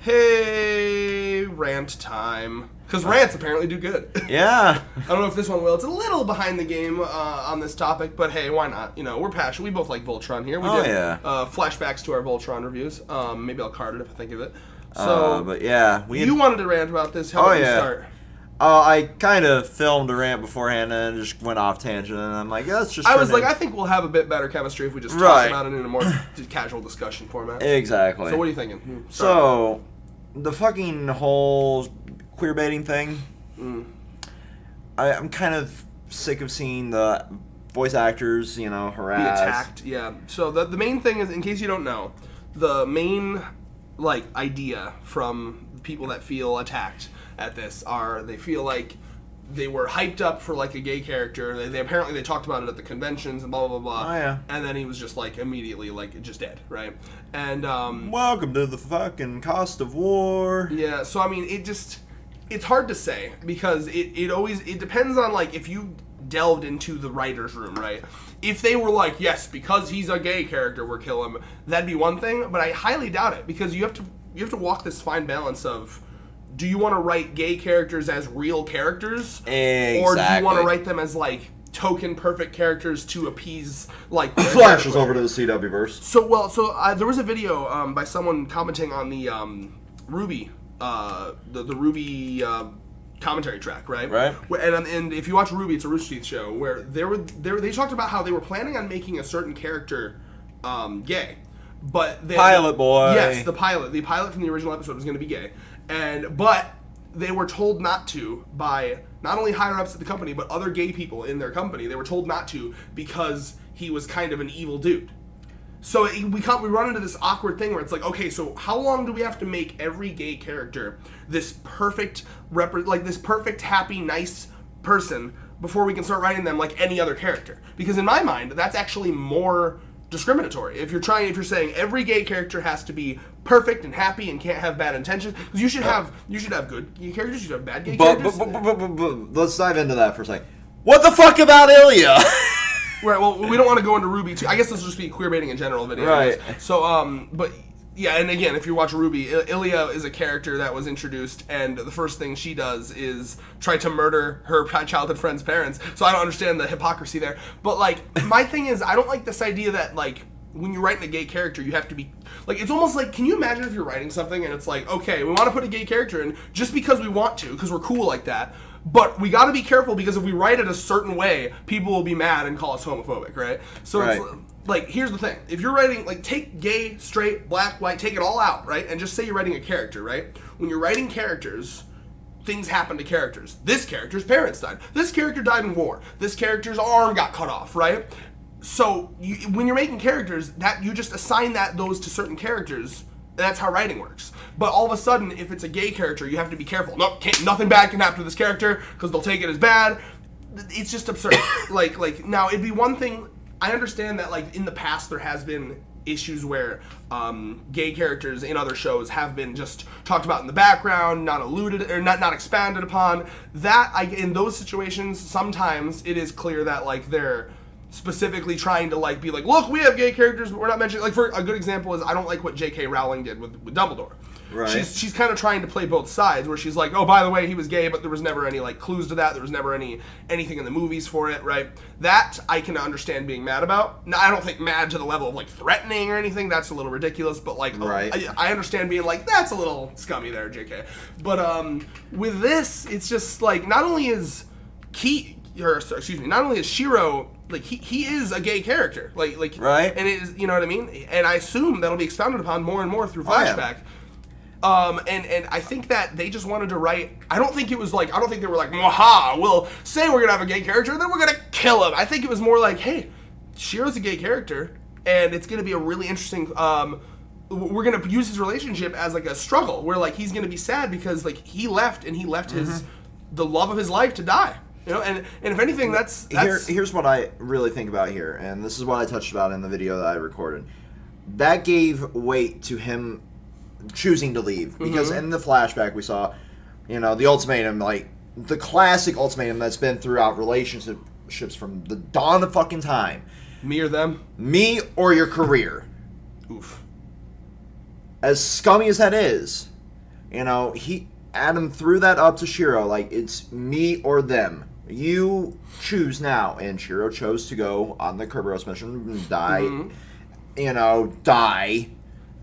Hey, rant time. Because rants apparently do good. Yeah. I don't know if this one will. It's a little behind the game on this topic, but hey, why not? You know, we're passionate. We both like Voltron here. We did flashbacks to our Voltron reviews. Maybe I'll card it if I think of it. So, but yeah. You wanted to rant about this. How did you start? I kind of filmed a rant beforehand and just went off tangent, and I'm like, yeah, let's just... I think we'll have a bit better chemistry if we just talk about it in a more casual discussion format. Exactly. So what are you thinking? So, the fucking whole queerbaiting thing, I'm kind of sick of seeing the voice actors, harassed. Be attacked, yeah. So the main thing is, in case you don't know, the main, idea from people that feel attacked at this they feel like they were hyped up for a gay character. They apparently talked about it at the conventions and blah blah blah. Oh yeah. And then he was just immediately just dead, right? And welcome to the fucking cost of war. Yeah. So I mean, it's hard to say because it depends on if you delved into the writer's room, right? If they were yes, because he's a gay character, we'll kill him, that'd be one thing. But I highly doubt it because you have to walk this fine balance of, do you want to write gay characters as real characters? Exactly. Or do you want to write them as token perfect characters to appease flashes over to the CW verse. So there was a video by someone commenting on the Ruby the Ruby commentary track, right? Right. And if you watch Ruby, it's a Rooster Teeth show where they talked about how they were planning on making a certain character gay, but Pilot boy. Yes, the pilot from the original episode was going to be gay, but they were told not to by not only higher ups at the company but other gay people in their company. They were told not to because he was kind of an evil dude. So we run into this awkward thing where it's okay, so how long do we have to make every gay character this perfect this perfect, happy, nice person before we can start writing them like any other character? Because in my mind, that's actually more discriminatory. If you're saying every gay character has to be perfect and happy and can't have bad intentions, because you should have good gay characters, you should have bad gay characters. But let's dive into that for a second. What the fuck about Ilya? Right, well, we don't want to go into Ruby too. I guess this will just be queerbaiting in general video. Right. So, but yeah, and again, if you watch Ruby, Ilya is a character that was introduced, and the first thing she does is try to murder her childhood friend's parents. So I don't understand the hypocrisy there. But my thing is, I don't like this idea that when you're writing a gay character, you have to be it's almost can you imagine if you're writing something and it's okay, we want to put a gay character in just because we want to, because we're cool like that. But we got to be careful because if we write it a certain way, people will be mad and call us homophobic, right? So it's here's the thing. If you're writing, take gay, straight, black, white, take it all out, right? And just say you're writing a character, right? When you're writing characters, things happen to characters. This character's parents died. This character died in war. This character's arm got cut off, right? So when you're making characters, that you just assign those to certain characters. That's how writing works. But all of a sudden, if it's a gay character, you have to be careful. No, nothing bad can happen to this character because they'll take it as bad. It's just absurd. Now it'd be one thing. I understand that in the past there has been issues where gay characters in other shows have been just talked about in the background, not alluded or not expanded upon. In those situations, sometimes it is clear that they're specifically trying to be look, we have gay characters, but we're not mentioning. For a good example is, I don't like what J.K. Rowling did with Dumbledore. Right. She's kind of trying to play both sides, where she's oh, by the way, he was gay, but there was never any clues to that. There was never anything in the movies for it, right? That I can understand being mad about. Now, I don't think mad to the level of threatening or anything. That's a little ridiculous. But right. I understand being that's a little scummy there, J.K. But with this, it's just not only is Shiro. He is a gay character, right, and it is, you know what I mean, and I assume that'll be expounded upon more and more through flashback. And I think that they just wanted to write. I don't think it was I don't think they were "Mwaha, we'll say we're gonna have a gay character, and then we're gonna kill him." I think it was more hey, Shiro's a gay character, and it's gonna be a really interesting. We're gonna use his relationship as a struggle, where he's gonna be sad because he left the love of his life to die. And if anything, that's... Here's what I really think about here, and this is what I touched about in the video that I recorded. That gave weight to him choosing to leave, because in the flashback we saw, the ultimatum, the classic ultimatum that's been throughout relationships from the dawn of fucking time. Me or them? Me or your career. Oof. As scummy as that is, Adam threw that up to Shiro, like, it's me or them. You choose now. And Shiro chose to go on the Kerberos mission and die. Die.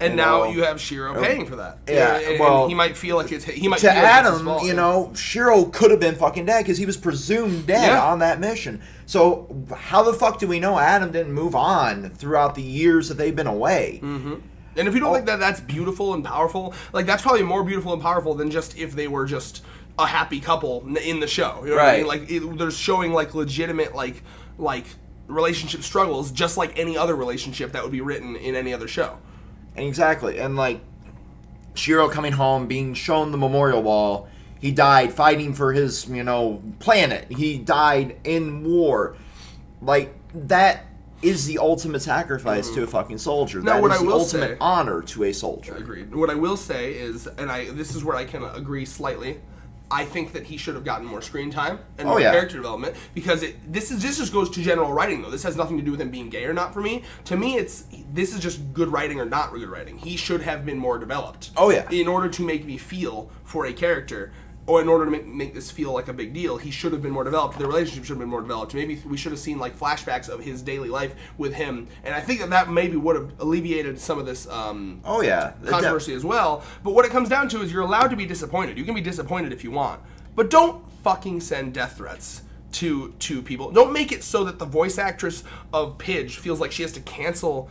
And now you have Shiro paying for that. Yeah, and he might feel like he might to feel Adam, like it's his fault, Shiro could have been fucking dead because he was presumed dead on that mission. So how the fuck do we know Adam didn't move on throughout the years that they've been away? Mm-hmm. And if you don't think that that's beautiful and powerful, like that's probably more beautiful and powerful than just if they were just a happy couple in the show. You know what I mean? Like they're showing like legitimate like relationship struggles, just like any other relationship that would be written in any other show. Exactly. And like Shiro coming home, being shown the memorial wall, he died fighting for his, planet. He died in war. Like, that is the ultimate sacrifice to a fucking soldier. Now, that is the ultimate honor to a soldier. Agreed. What I will say is, this is where I can agree slightly, I think that he should have gotten more screen time and more character development, because this just goes to general writing though. This has nothing to do with him being gay or not for me. To me, this is just good writing or not good writing. He should have been more developed. Oh yeah. In order to make me feel for a character, or in order to make this feel like a big deal, he should have been more developed. The relationship should have been more developed. Maybe we should have seen like flashbacks of his daily life with him, and I think that maybe would have alleviated some of this controversy as well. But what it comes down to is you're allowed to be disappointed. You can be disappointed if you want, but don't fucking send death threats to people. Don't make it so that the voice actress of Pidge feels like she has to cancel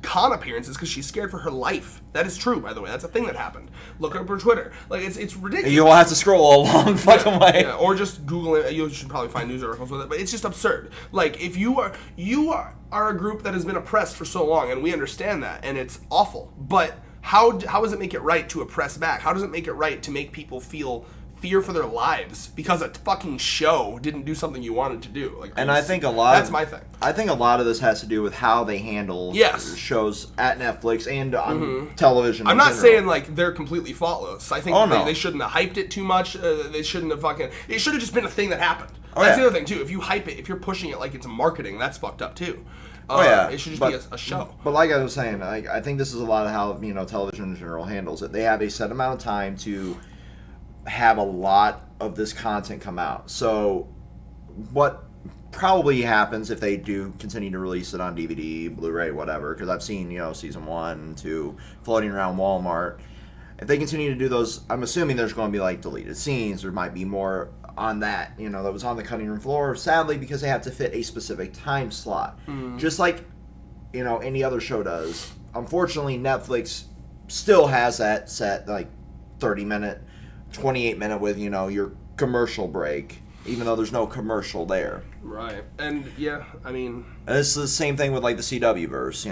con appearances because she's scared for her life. That is true, by the way. That's a thing that happened. Look up her Twitter. Like, it's ridiculous. You'll have to scroll a long fucking way. Yeah, or just Google it. You should probably find news articles with it. But it's just absurd. Like, if you are a group that has been oppressed for so long, and we understand that, and it's awful. But how does it make it right to oppress back? How does it make it right to make people feel fear for their lives because a fucking show didn't do something you wanted to do? Like, and I think that's my thing. I think a lot of this has to do with how they handle shows at Netflix and on television. I'm not saying like they're completely faultless. I think they shouldn't have hyped it too much. They shouldn't have it should have just been a thing that happened. That's the other thing too. If you hype it, if you're pushing it like it's marketing, that's fucked up too. It should just be a show. But like I was saying, I think this is a lot of how television in general handles it. They have a set amount of time to have a lot of this content come out. So what probably happens if they do continue to release it on DVD, Blu-ray, whatever, because I've seen season 1 and 2 floating around Walmart. If they continue to do those, I'm assuming there's going to be like deleted scenes. There might be more on that that was on the cutting room floor, sadly, because they have to fit a specific time slot, just like any other show does. Unfortunately, Netflix still has that set like 30-minute 28-minute with your commercial break, even though there's no commercial there. Right. And I mean, and it's the same thing with like the CW verse.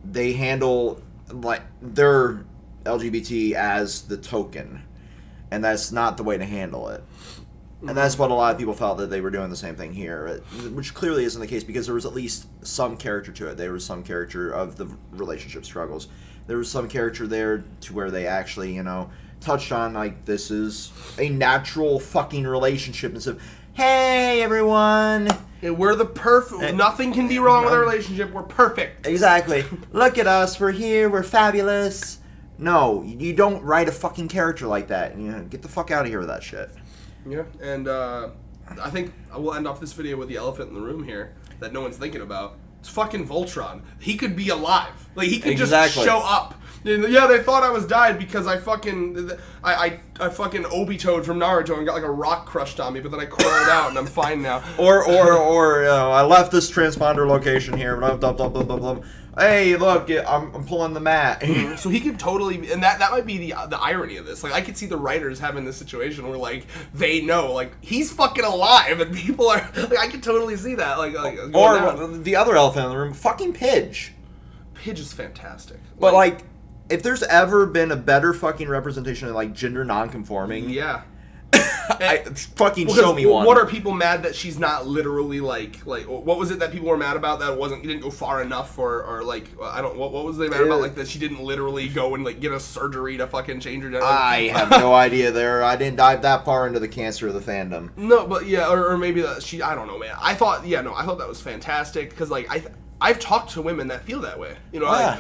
They handle like their LGBT as the token, and that's not the way to handle it. And that's what a lot of people felt, that they were doing the same thing here, which clearly isn't the case, because there was at least some character to it. There was some character of the relationship struggles. There was some character there to where they actually touched on like this is a natural fucking relationship instead of, hey everyone, we're the perfect, nothing can be wrong with our relationship, we're perfect. Exactly. Look at us, we're here, we're fabulous. No, you don't write a fucking character like that. Get the fuck out of here with that shit. Yeah, and I think we'll end off this video with the elephant in the room here that no one's thinking about. It's fucking Voltron. He could be alive. Like, he could just show up. And, they thought I was died because I fucking Obitoed from Naruto and got like a rock crushed on me, but then I crawled out and I'm fine now. Or I left this transponder location here. Blah, blah, blah, blah, blah, blah. Hey, look, I'm pulling the mat. So he could totally, and that might be the irony of this. Like, I could see the writers having this situation where like they know like he's fucking alive, and people are like, I could totally see that. Or down. The other elephant in the room, fucking Pidge. Pidge is fantastic. But like, if there's ever been a better fucking representation of like gender non-conforming, show me one. What are people mad that she's not literally like what was it that people were mad about that it didn't go far enough, or like what was they mad about, like that she didn't literally go and like get a surgery to fucking change her gender? I have no idea there. I didn't dive that far into the cancer of the fandom. No, but or maybe that I don't know, man. I thought that was fantastic, because like I've talked to women that feel that way. You know, I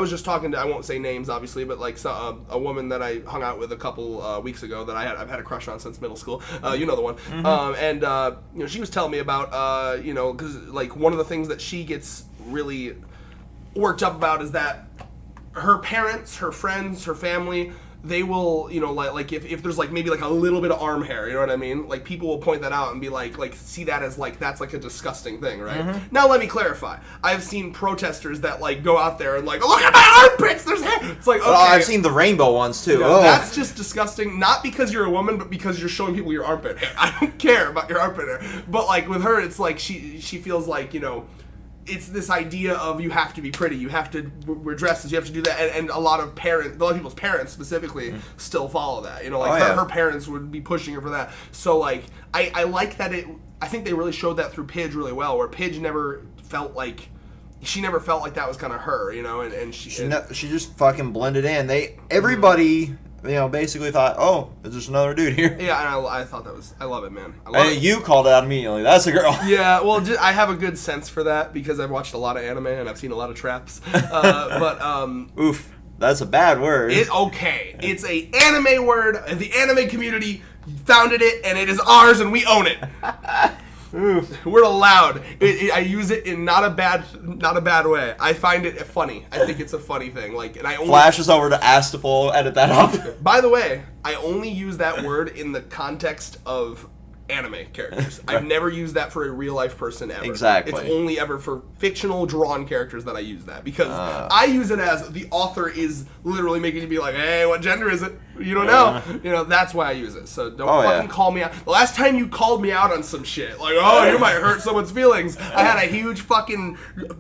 was just talking to, I won't say names obviously, but like a woman that I hung out with a couple weeks ago that I've had a crush on since middle school. You know the one. You know, she was telling me about you know, because like one of the things that she gets really worked up about is that her parents, her friends, her family, they will, you know, like if there's like maybe like a little bit of arm hair, you know what I mean? Like people will point that out and be like see that as like that's like a disgusting thing, right? Now let me clarify. I've seen protesters that like go out there and like, look at my armpits, there's hair. It's like, okay. Oh, I've seen the rainbow ones too. You know, that's just disgusting. Not because you're a woman, but because you're showing people your armpit hair. I don't care about your armpit hair, but like with her, it's like she feels like, you know, it's this idea of you have to be pretty, you have to wear dresses, you have to do that, and a lot of people's parents specifically still follow that. You know, like her parents would be pushing her for that. So like, I like that I think they really showed that through Pidge really well, where Pidge never felt like that was kind of her, you know, and she just fucking blended in. Everybody. You know, basically thought, oh, there's just another dude here. Yeah, and I thought I love it, man. I love it. You called it out immediately. That's a girl. Yeah, well, I have a good sense for that because I've watched a lot of anime and I've seen a lot of traps. Oof, that's a bad word. Okay, it's a anime word. The anime community founded it, and it is ours, and we own it. Oof. We're allowed. I use it in not a bad way. I find it funny. I think it's a funny thing. Like, and I only flashes over to Astaful. Edit that up. By the way, I only use that word in the context of anime characters. I've never used that for a real life person ever. Exactly. It's only ever for fictional drawn characters that I use that, because I use it as the author is literally making you be like, hey, what gender is it? You don't know. You know, that's why I use it. So don't fucking call me out. The last time you called me out on some shit, like, oh, you might hurt someone's feelings, I had a huge fucking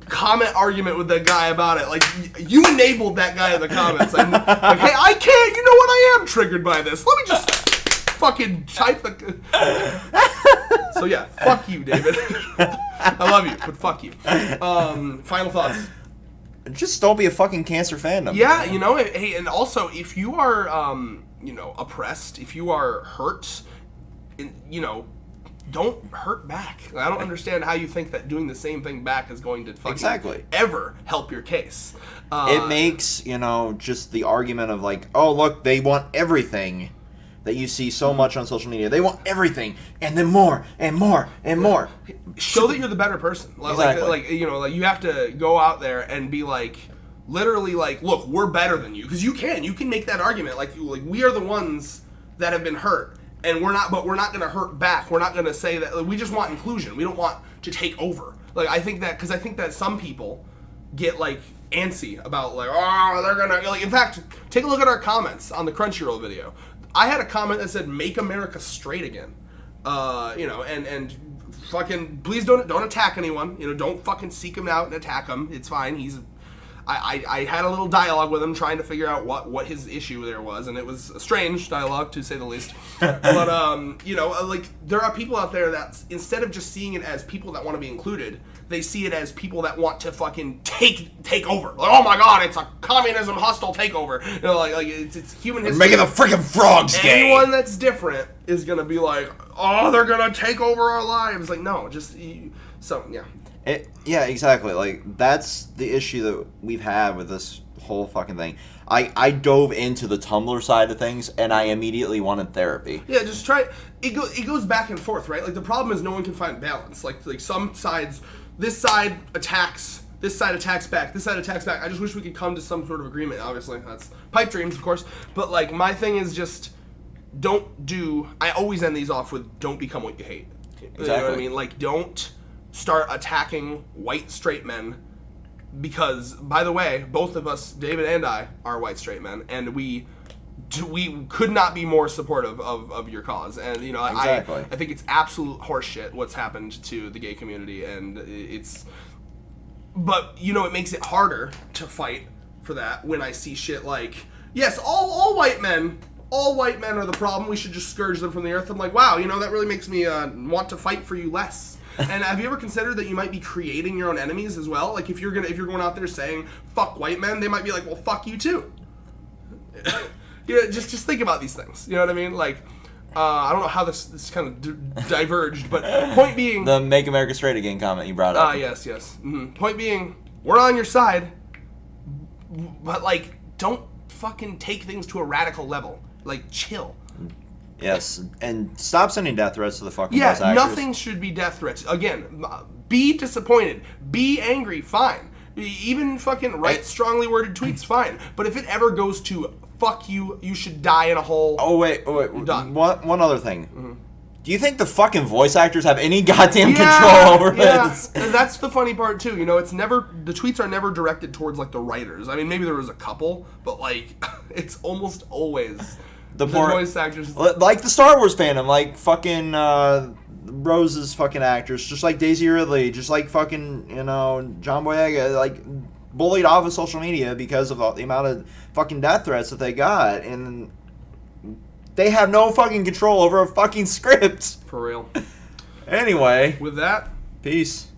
comment argument with that guy about it. Like, you enabled that guy in the comments. Like, hey, I can't. You know what? I am triggered by this. Let me just fucking type the. So yeah, fuck you, David. I love you, but fuck you. Final thoughts. Just don't be a fucking cancer fandom. Yeah, you know, hey, and also if you are, you know, oppressed, if you are hurt, you know, don't hurt back. I don't understand how you think that doing the same thing back is going to fucking ever help your case. It makes, you know, just the argument of like, oh look, they want everything. That you see so much on social media. They want everything, and then more, and more, and more. Show that you're the better person. Like, you know, like you have to go out there and be like, literally like, look, we're better than you. Because you can make that argument. Like we are the ones that have been hurt, and we're not going to hurt back. We're not going to say that, like, we just want inclusion. We don't want to take over. Like, I think that some people get like antsy about like, oh, they're going to, like, in fact, take a look at our comments on the Crunchyroll video. I had a comment that said, "Make America straight again," you know, and fucking please don't attack anyone. You know, don't fucking seek him out and attack him. It's fine. I had a little dialogue with him trying to figure out what his issue there was, and it was a strange dialogue to say the least. But you know, like there are people out there that instead of just seeing it as people that want to be included, they see it as people that want to fucking take over. Like, oh my god, it's a communism hostile takeover. You know, like it's human history. Making the freaking frogs gay. Anyone that's different is gonna be like, oh, they're gonna take over our lives. Like, no, just so yeah. Yeah, exactly. Like that's the issue that we've had with this whole fucking thing. I dove into the Tumblr side of things, and I immediately wanted therapy. Yeah, just try. It goes back and forth, right? Like the problem is no one can find balance. Like some sides. This side attacks back, this side attacks back. I just wish we could come to some sort of agreement. Obviously, that's pipe dreams, of course. But, like, my thing is just I always end these off with, don't become what you hate. Exactly. You know what I mean? Like, don't start attacking white straight men because, by the way, both of us, David and I, are white straight men, and we could not be more supportive of your cause. And, you know, I think it's absolute horseshit what's happened to the gay community, and but, you know, it makes it harder to fight for that when I see shit like, yes, all white men are the problem, we should just scourge them from the earth. I'm like, wow, you know, that really makes me want to fight for you less. And have you ever considered that you might be creating your own enemies as well? Like, if you're going out there saying, fuck white men, they might be like, well, fuck you too. Yeah, just think about these things. You know what I mean? Like, I don't know how this kind of diverged, but point being... The Make America Straight Again comment you brought up. Yes. Mm-hmm. Point being, we're on your side, but, like, don't fucking take things to a radical level. Like, chill. Yes, and stop sending death threats to the fucking best actors. Nothing should be death threats. Again, be disappointed. Be angry, fine. Even fucking write strongly worded tweets, fine. But if it ever goes to... fuck you, you should die in a hole. Oh, wait. Done. One other thing. Mm-hmm. Do you think the fucking voice actors have any goddamn control over this? And that's the funny part, too. You know, the tweets are never directed towards, like, the writers. I mean, maybe there was a couple, but, like, it's almost always the voice actors. Like the Star Wars fandom, like fucking Rose's fucking actors, just like Daisy Ridley, just like fucking, John Boyega, like... bullied off of social media because of the amount of fucking death threats that they got, and they have no fucking control over a fucking script. For real. Anyway. With that, peace.